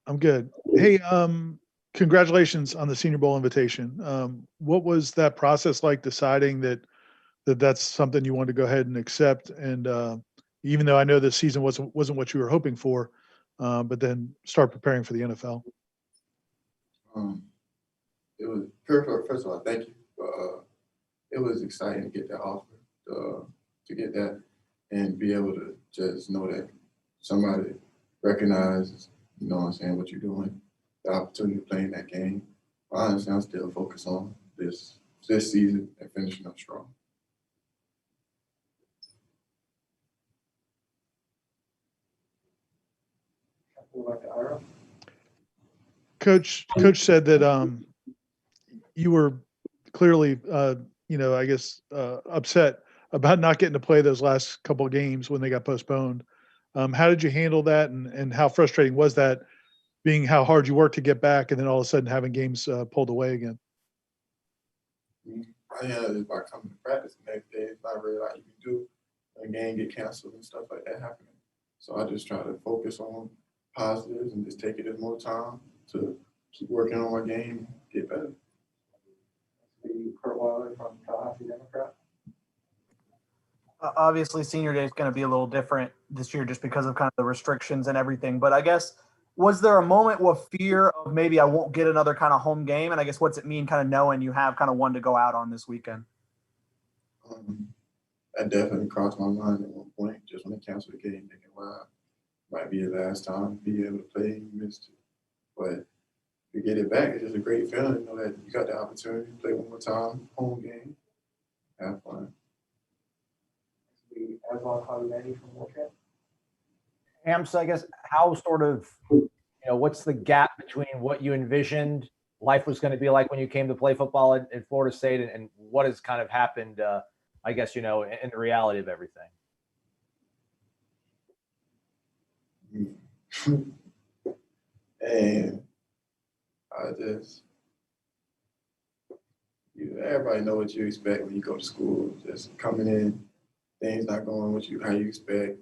I'm good. Hey, congratulations on the Senior Bowl invitation. What was that process like deciding that's something you wanted to go ahead and accept? And even though I know this season wasn't what you were hoping for, but then start preparing for the NFL. Um, it was first of all, thank you. It was exciting to get that offer, to get that, and be able to just know that somebody recognizes, what I'm saying, what you're doing, the opportunity to play in that game. But honestly, I'm still focused on this season and finishing up strong. Coach said that you were clearly, I guess, upset about not getting to play those last couple of games when they got postponed. How did you handle that, and how frustrating was that, being how hard you worked to get back, and then all of a sudden having games pulled away again? I handled it by coming to practice the next day. It's not really like you can do a game get canceled and stuff like that happening. So I just try to focus on positives and just take it as more time to keep working on my game, get better. Kurt Weiler from Tallahassee Democrat. Obviously, senior day is going to be a little different this year just because of kind of the restrictions and everything. But I guess, was there a moment with fear of maybe I won't get another kind of home game? And I guess, what's it mean kind of knowing you have kind of one to go out on this weekend? That definitely crossed my mind at one point, just when they canceled the game, thinking, wow, might be the last time to be able to play. You missed it. But to get it back, it's just a great feeling, that you got the opportunity to play one more time, home game, have fun. From Warchant. Hamsah, I guess, how sort of, what's the gap between what you envisioned life was going to be like when you came to play football in Florida State and what has kind of happened, I guess, in the reality of everything? And everybody know what you expect when you go to school. Just coming in, things not going how you expect.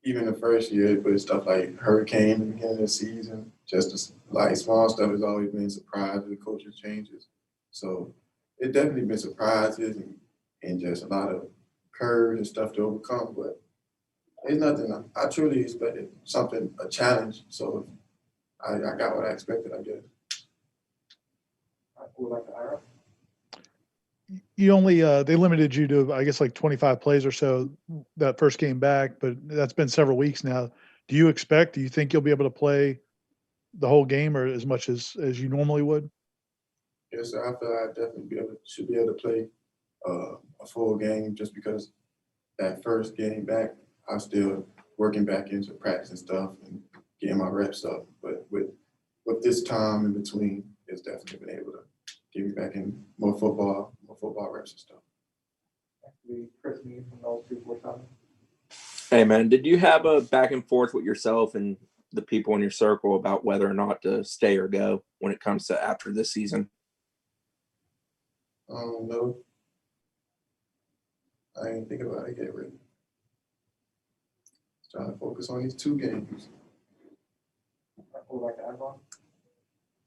Even the first year, but stuff like hurricane in the beginning of the season, just like small stuff has always been a surprise with coaching changes. So it's definitely been surprises and just a lot of curves and stuff to overcome. But it's nothing. I truly expected a challenge. So I got what I expected, I guess. You only they limited you to, I guess, like 25 plays or so that first game back, but that's been several weeks now. Do you think you'll be able to play the whole game or as much as you normally would? Yes, sir. I feel I definitely should be able to play a full game, just because that first game back, I'm still working back into practice and stuff and getting my reps up. But with this time in between, it's definitely been able to get me back in more football reps and stuff. Chris Mead from Noles 247. Hey man, did you have a back and forth with yourself and the people in your circle about whether or not to stay or go when it comes to after this season? No. I ain't thinking about it yet, really. Trying to focus on these two games.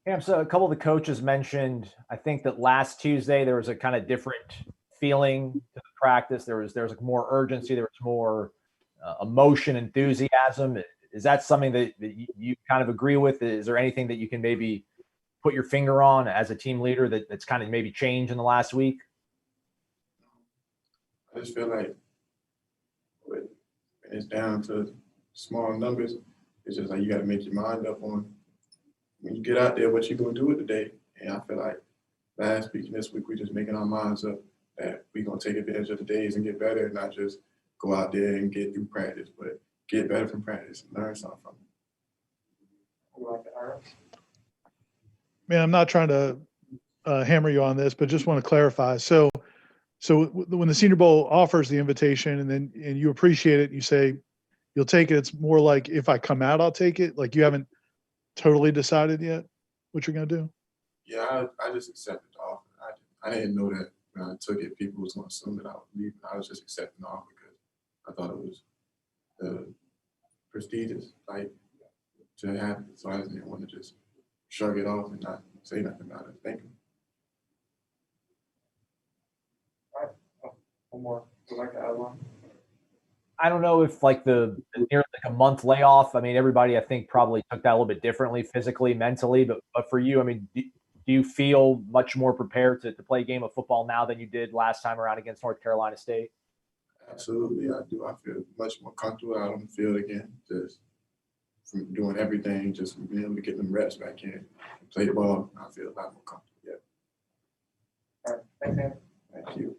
Hamsah, a couple of the coaches mentioned, I think that last Tuesday there was a kind of different feeling to the practice. There was like more urgency. There was more emotion, enthusiasm. Is that something that you kind of agree with? Is there anything that you can maybe put your finger on as a team leader that's kind of maybe changed in the last week? I just feel like when it's down to small numbers, it's just like you got to make your mind up on when you get out there what you're going to do with the day. And I feel like last week and this week, we're just making our minds up that we're going to take advantage of the days and get better, and not just go out there and get through practice, but get better from practice and learn something from it. Man, I'm not trying to hammer you on this, but just want to clarify. So when the Senior Bowl offers the invitation and you appreciate it, you say you'll take it. It's more like, if I come out, I'll take it. Like, you haven't totally decided yet what you're going to do? Yeah, I just accepted the offer. I didn't know that when I took it, people was going to assume that I would leave. I was just accepting the offer because I thought it was prestigious, like, to happen. So I just didn't want to just shrug it off and not say nothing about it. Thank you. One more. Would like to add one? I don't know if like the near like a month layoff. I mean, everybody I think probably took that a little bit differently, physically, mentally. But for you, I mean, do you feel much more prepared to play a game of football now than you did last time around against North Carolina State? Absolutely, I do. I feel much more comfortable out on the field again, just from doing everything, just from being able to get them reps back in, play the ball. I feel a lot more comfortable. Yeah. All right. Thanks, Sam. Thank you.